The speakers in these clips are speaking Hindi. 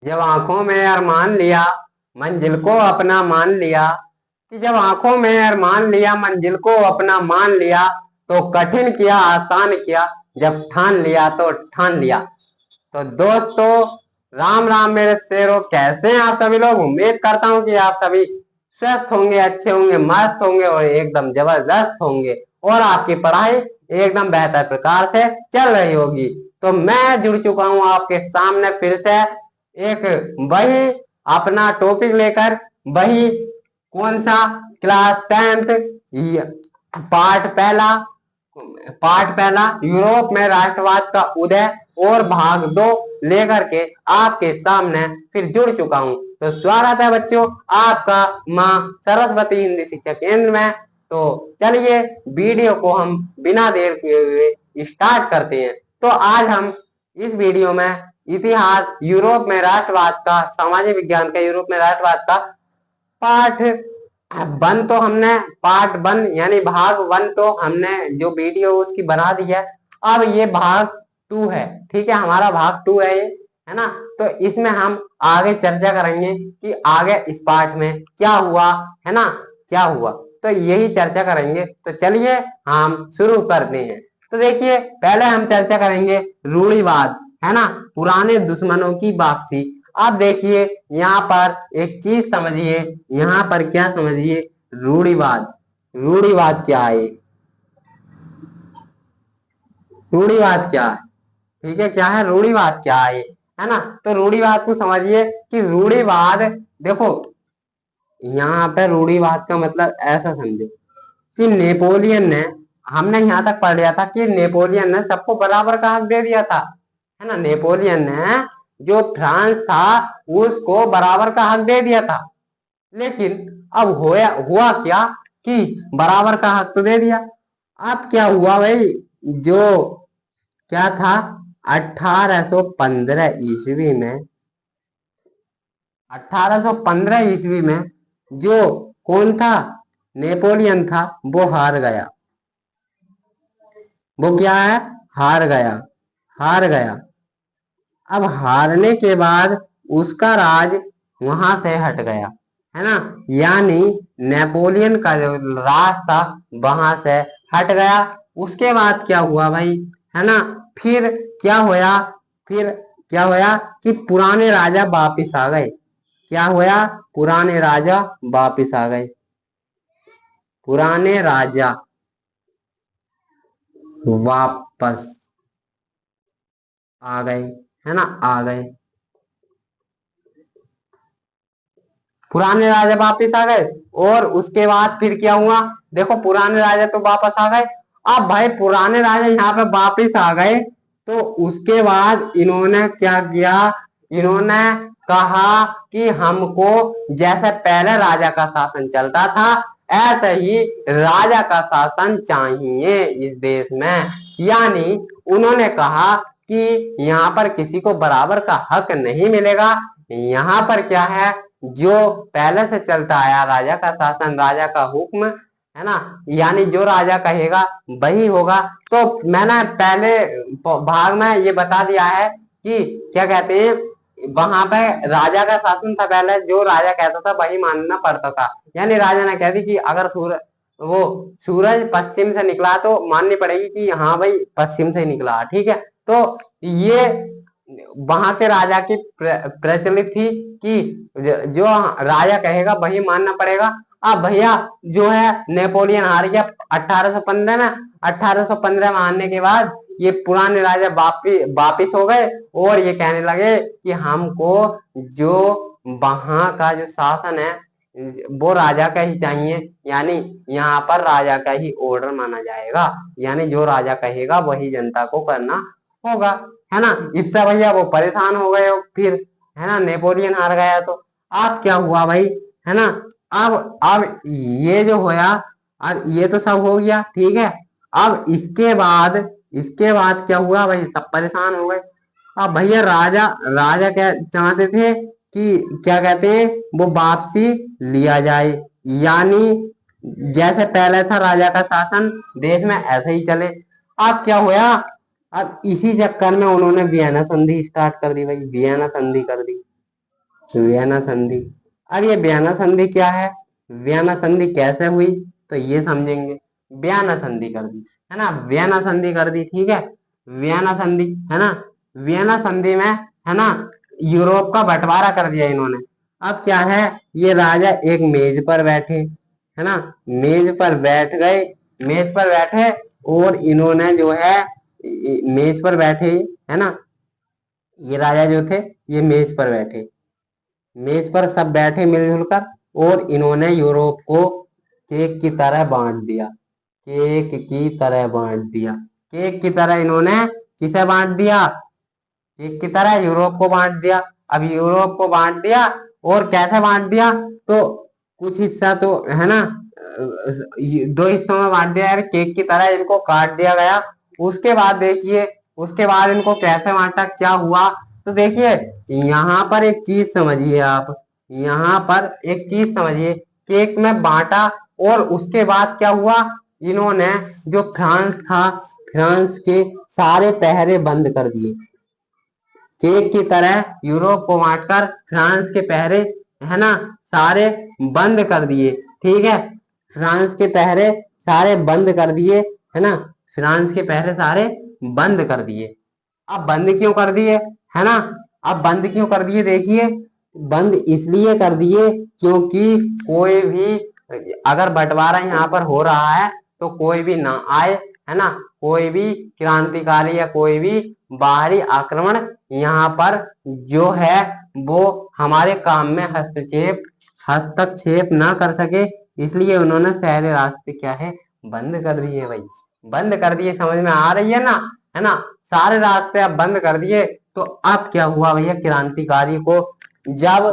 जब आंखों में अरमान लिया, मंजिल को अपना मान लिया। कि जब आंखों में अरमान लिया, मंजिल को अपना मान लिया, तो कठिन किया आसान किया, जब ठान लिया तो ठान लिया। तो दोस्तों, राम राम मेरे शेरों, कैसे हैं आप सभी लोग। उम्मीद करता हूं कि आप सभी स्वस्थ होंगे, अच्छे होंगे, मस्त होंगे और एकदम जबरदस्त होंगे और आपकी पढ़ाई एकदम बेहतर प्रकार से चल रही होगी। तो मैं जुड़ चुका हूं आपके सामने फिर से एक वही अपना टॉपिक लेकर। वही कौन सा, क्लास 10th पार्ट पहला। पार्ट पहला, यूरोप में राष्ट्रवाद का उदय और भाग 2 लेकर के आपके सामने फिर जुड़ चुका हूं। तो स्वागत है बच्चों आपका मां सरस्वती हिंदी शिक्षा केंद्र में। तो चलिए वीडियो को हम बिना देर किए हुए स्टार्ट करते हैं। तो आज हम इस वीडियो में इतिहास, यूरोप में राष्ट्रवाद का, सामाजिक विज्ञान का यूरोप में राष्ट्रवाद का पार्ट 1 तो हमने, पार्ट 1 यानी भाग 1 तो हमने जो वीडियो उसकी बना दी है। अब ये भाग 2 है, ठीक है, हमारा भाग 2 है ये, है ना। तो इसमें हम आगे चर्चा करेंगे कि आगे इस पार्ट में क्या हुआ, है ना, क्या हुआ। तो यही चर्चा करेंगे। तो चलिए हम शुरू करते हैं। तो देखिए पहले हम चर्चा करेंगे रूढ़िवाद, है ना, पुराने दुश्मनों की वापसी। आप देखिए यहाँ पर एक चीज समझिए, यहाँ पर क्या समझिए, रूढ़िवाद। रूढ़िवाद क्या है, रूढ़िवाद क्या है, ठीक है, क्या है रूढ़िवाद, क्या है ना। तो रूढ़िवाद को समझिए कि रूढ़िवाद, देखो यहाँ पे रूढ़िवाद का मतलब ऐसा समझो कि नेपोलियन ने, हमने यहाँ तक पढ़ लिया था कि नेपोलियन ने सबको बराबर का हक दे दिया था, है ना। नेपोलियन ने जो फ्रांस था उसको बराबर का हक दे दिया था। लेकिन अब हुआ क्या कि बराबर का हक तो दे दिया, अब क्या हुआ भाई, जो क्या था 1815 ईस्वी में, 1815 ईस्वी में जो कौन था, नेपोलियन था, वो हार गया। वो क्या है, हार गया, हार गया। अब हारने के बाद उसका राज वहां से हट गया, है ना, यानी नेपोलियन का जो राज था वहां से हट गया। उसके बाद क्या हुआ भाई, है ना, फिर क्या होया, फिर क्या होया कि पुराने राजा वापिस आ गए। क्या होया, पुराने राजा वापिस आ गए, पुराने राजा वापस आ गए, है ना, आ गए, पुराने राजा वापिस आ गए। और उसके बाद फिर क्या हुआ, देखो पुराने राजा तो वापस आ गए। अब भाई पुराने राजा यहाँ पे वापिस आ गए, तो उसके बाद इन्होंने क्या किया, इन्होंने कहा कि हमको जैसे पहले राजा का शासन चलता था ऐसे ही राजा का शासन चाहिए इस देश में। यानी उन्होंने कहा कि यहाँ पर किसी को बराबर का हक नहीं मिलेगा। यहाँ पर क्या है, जो पहले से चलता आया राजा का शासन, राजा का हुक्म, है ना, यानी जो राजा कहेगा वही होगा। तो मैंने पहले भाग में ये बता दिया है कि क्या कहते हैं, वहां पे राजा का शासन था, पहले जो राजा कहता था वही मानना पड़ता था। यानी राजा ने कह दी कि अगर सूरज पश्चिम से निकला तो माननी पड़ेगी कि हाँ भाई पश्चिम से ही निकला, ठीक है। तो ये वहां के राजा की प्रचलित थी कि जो राजा कहेगा वही मानना पड़ेगा। अब भैया जो है नेपोलियन हार गया 1815 में। 1815 में हारने के बाद ये पुराने राजा वापिस हो गए और ये कहने लगे कि हमको जो वहां का जो शासन है वो राजा का ही चाहिए। यानी यहाँ पर राजा का ही ऑर्डर माना जाएगा, यानी जो राजा कहेगा वही जनता को करना होगा, है ना। इससे भैया वो परेशान हो गए फिर, है ना, नेपोलियन हार गया। तो अब क्या हुआ भाई, है ना, अब ये जो होया, अब ये तो सब हो गया, ठीक है। अब इसके बाद क्या हुआ भाई, सब परेशान हो गए। अब भैया राजा राजा क्या चाहते थे कि क्या कहते हैं, वो वापसी लिया जाए, यानी जैसे पहले था राजा का शासन देश में ऐसे ही चले। अब क्या हुआ, अब इसी चक्कर में उन्होंने वियना संधि स्टार्ट कर दी भाई, वियना संधि कर दी। वियना संधि। अब ये वियना संधि क्या है, वियना संधि कैसे हुई, तो ये समझेंगे। वियना संधि कर दी है ना, वियना संधि कर दी, ठीक है। वियना संधि है ना, वियना संधि में है ना यूरोप का बंटवारा कर दिया इन्होंने। अब क्या है, ये राजा एक मेज पर बैठे है ना, मेज पर बैठ गए, मेज पर बैठे और इन्होंने जो है मेज पर बैठे है ना, ये राजा जो थे ये मेज पर बैठे, मेज पर सब बैठे मिलजुल कर, और इन्होंने यूरोप को केक की तरह बांट दिया, केक की तरह बांट दिया, केक की तरह इन्होंने किसे बांट दिया, केक की तरह यूरोप को बांट दिया। अब यूरोप को बांट दिया और कैसे बांट दिया, तो कुछ हिस्सा तो है ना दो हिस्सों में बांट दिया यार, केक की तरह इनको काट दिया गया। उसके बाद देखिए, उसके बाद इनको कैसे बांटा, क्या हुआ, तो देखिए यहाँ पर एक चीज समझिए आप, यहाँ पर एक चीज समझिए, केक में बांटा और उसके बाद क्या हुआ, इन्होंने जो फ्रांस था, फ्रांस के सारे पहरे बंद कर दिए, केक की तरह यूरोप को बांटकर फ्रांस के पहरे है ना सारे बंद कर दिए, ठीक है। फ्रांस के पहरे सारे बंद कर दिए है ना, फ्रांस के पहरे सारे बंद कर दिए। अब बंद क्यों कर दिए है ना, अब बंद क्यों कर दिए, देखिए बंद इसलिए कर दिए क्योंकि कोई भी अगर बंटवारा यहाँ पर हो रहा है तो कोई भी ना आए है ना, कोई भी क्रांतिकारी या कोई भी बाहरी आक्रमण यहाँ पर जो है वो हमारे काम में हस्तक्षेप ना कर सके, इसलिए उन्होंने सारे रास्ते क्या है बंद कर दिए भाई, बंद कर दिए, समझ में आ रही है ना, सारे रास्ते अब बंद कर दिए। तो अब क्या हुआ भैया, क्रांतिकारी को जब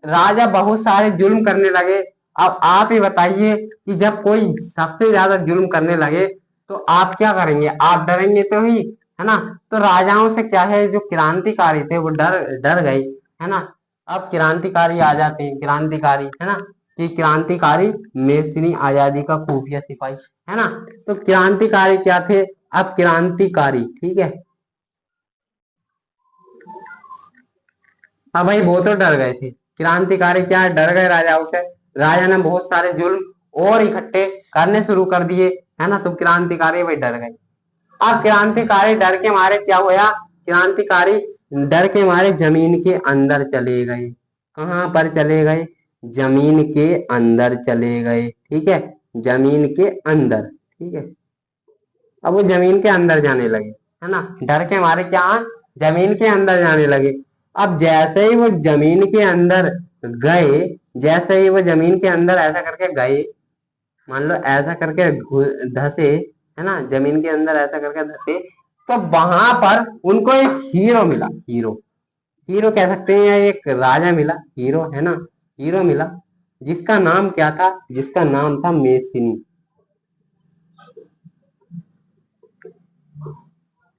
राजा बहुत सारे जुल्म करने लगे, अब आप ही बताइए कि जब कोई सबसे ज्यादा जुल्म करने लगे तो आप क्या करेंगे, आप डरेंगे तो ही है ना। तो राजाओं से क्या है, जो क्रांतिकारी थे वो डर डर गए है ना। अब क्रांतिकारी आ जाते हैं, क्रांतिकारी है ना, कि क्रांतिकारी मेसिनी आजादी का खुफिया सिपाही है ना। तो क्रांतिकारी क्या थे, अब क्रांतिकारी ठीक है, अब भाई वो तो डर गए थे, क्रांतिकारी क्या डर गए राजाओं से, राजा ने बहुत सारे जुल्म और इकट्ठे करने शुरू कर दिए है ना, तो क्रांतिकारी भाई डर गए। अब क्रांतिकारी डर के मारे क्या हुआ, क्रांतिकारी डर के मारे जमीन के अंदर चले गए, कहां पर चले गए, जमीन के अंदर चले गए, ठीक है, जमीन के अंदर, ठीक है। अब वो जमीन के अंदर जाने लगे है ना, डर के मारे क्या, जमीन के अंदर जाने लगे। अब जैसे ही वो जमीन के अंदर गए, जैसे ही वो जमीन के अंदर ऐसा करके गए, मान लो ऐसा करके धसे है ना, जमीन के अंदर ऐसा करके धसे, तो वहां पर उनको एक हीरो मिला, हीरो, हीरो कह सकते हैं या एक राजा मिला, हीरो है ना, हीरो मिला, जिसका नाम क्या था, जिसका नाम था मेसिनी,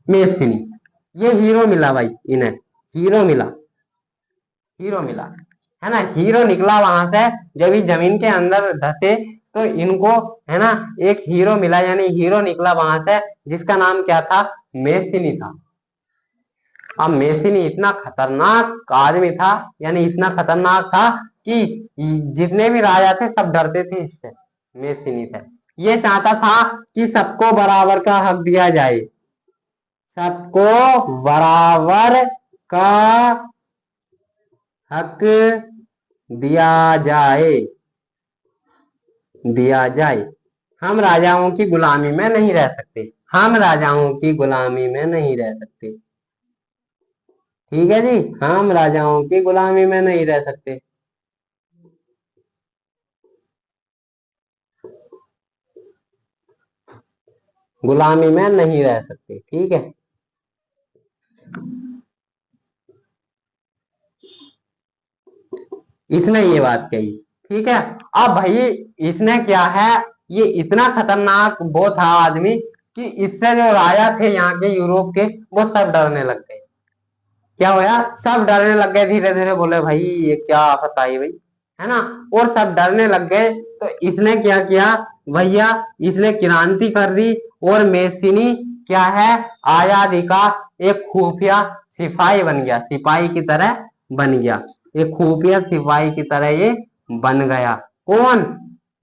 मेसिनी, ये हीरो मिला भाई इन्हें, हीरो मिला, हीरो मिला है ना, हीरो निकला वहां से, जब ये जमीन के अंदर धसे तो इनको है ना एक हीरो मिला, यानी हीरो निकला वहां से, जिसका नाम क्या था, मेसिनी था। अब मेसिनी इतना खतरनाक आदमी था, यानी इतना खतरनाक था कि जितने भी राजा थे सब डरते थे इससे, मेसिनी से। ये चाहता था कि सबको बराबर का हक दिया जाए, सबको बराबर का हक दिया जाए, दिया जाए, हम राजाओं की गुलामी में नहीं रह सकते, हम राजाओं की गुलामी में नहीं रह सकते, ठीक है जी, हम राजाओं की गुलामी में नहीं रह सकते। गुलामी में नहीं रह सकते, ठीक है। इसने ये बात कही, ठीक है। अब भाई इसने क्या है, ये इतना खतरनाक वो था आदमी कि इससे जो राजा थे यहाँ के यूरोप के वो सब डरने लग गए। क्या होया, सब डरने लग गए, धीरे धीरे बोले भाई ये क्या आफत आई भाई है ना, और सब डरने लग गए। तो इसने क्या किया भैया, इसने क्रांति कर दी और मेसिनी क्या है, आजादी का एक खुफिया सिपाही बन गया, सिपाही की तरह बन गया। एक खुफिया सिपाही की तरह ये बन गया। कौन?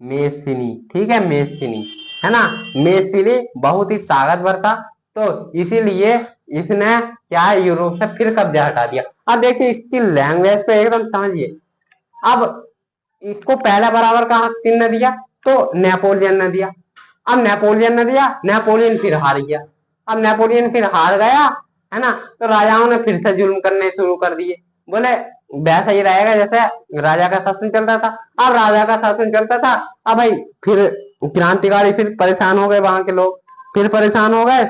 मेसिनी, ठीक है, मेसिनी, है ना। मेसिनी बहुत ही ताकतवर था, तो इसीलिए इसने क्या है, यूरोप से फिर कब्जा हटा दिया। अब देखिए इसकी लैंग्वेज को एकदम समझिए। अब इसको पहला बराबर का हक किसने दिया? तो नेपोलियन ने दिया। अब नेपोलियन ने दिया, नेपोलियन फिर हार गया। अब नेपोलियन फिर हार गया, है ना, तो राजाओं ने फिर से जुल्म करने शुरू कर दिए। बोले वैसा ही रहेगा जैसे राजा का शासन चलता था। अब राजा का शासन चलता था, अब भाई फिर क्रांतिकारी फिर परेशान हो गए, वहां के लोग फिर परेशान हो गए।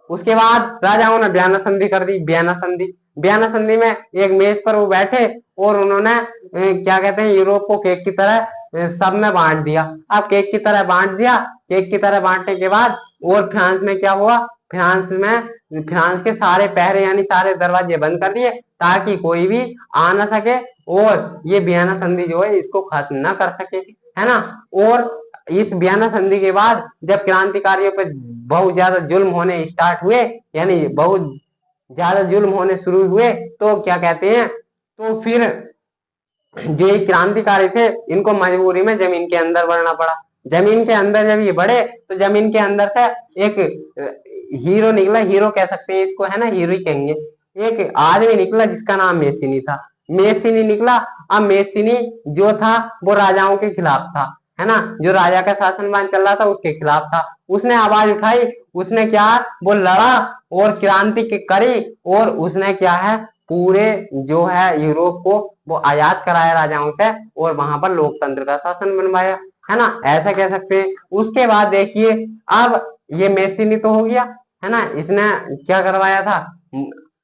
उसके बाद राजाओं ने बयाना संधि कर दी, बयाना संधि। बयाना संधि में एक मेज पर वो बैठे और उन्होंने क्या कहते हैं, यूरोप को केक की तरह सब में बांट दिया। अब केक की तरह बांट दिया, केक की तरह बांटने के बाद और फ्रांस में क्या हुआ, फ्रांस के सारे पहरे यानी सारे दरवाजे बंद कर दिए ताकि कोई भी आ ना सके और ये बयाना संधि जो है इसको खत्म ना कर सके, है ना। और इस बयाना संधि के बाद जब क्रांतिकारियों पर बहुत ज्यादा जुल्म होने स्टार्ट हुए, यानी बहुत ज्यादा जुल्म होने शुरू हुए, तो क्या कहते हैं, तो फिर जो ये क्रांतिकारी थे इनको मजबूरी में जमीन के अंदर बढ़ना पड़ा। जमीन के अंदर जब ये बढ़े तो जमीन के अंदर से एक हीरो निकला, हीरो कह सकते हैं इसको, है ना, हीरो ही कहेंगे। एक आदमी निकला जिसका नाम मेसिनी था, मेसिनी निकला। अब मेसिनी जो था वो राजाओं के खिलाफ था, है ना, जो राजा का शासनमान चल रहा था उसके खिलाफ था। उसने आवाज उठाई, उसने क्या, वो लड़ा और क्रांति करी, और उसने क्या है, पूरे जो है यूरोप को वो आजाद कराया राजाओं से, और वहां पर लोकतंत्र का शासन बनवाया, है ना, ऐसा कह सकते हैं। उसके बाद देखिए, अब ये मेसिनी तो हो गया, है ना, इसने क्या करवाया था,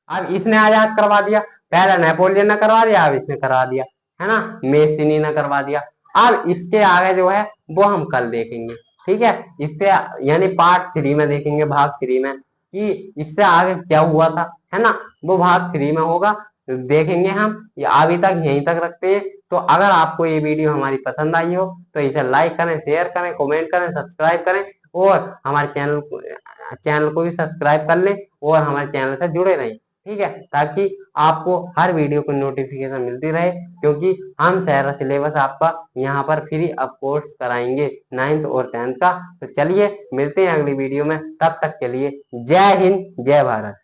अब इसने आजाद करवा दिया। पहले नेपोलियन ने करवा दिया, अब इसने करवा दिया, है ना, मेसिनी ने करवा दिया। अब इसके आगे जो है वो हम कल देखेंगे, ठीक है, इससे यानी पार्ट 3 में देखेंगे, भाग 3 में, कि इससे आगे क्या हुआ था, है ना, वो भाग 3 में होगा, तो देखेंगे हम। ये अभी तक यहीं तक रखते हैं। तो अगर आपको ये वीडियो हमारी पसंद आई हो तो इसे लाइक करें, शेयर करें, कमेंट करें, सब्सक्राइब करें, और हमारे चैनल को भी सब्सक्राइब कर लें और हमारे चैनल से जुड़े रहें, ठीक है, ताकि आपको हर वीडियो की नोटिफिकेशन मिलती रहे, क्योंकि हम सारा सिलेबस आपका यहाँ पर फ्री ऑफ कोर्स कराएंगे 9th और 10th का। तो चलिए मिलते हैं अगली वीडियो में, तब तक के लिए जय हिंद, जय भारत।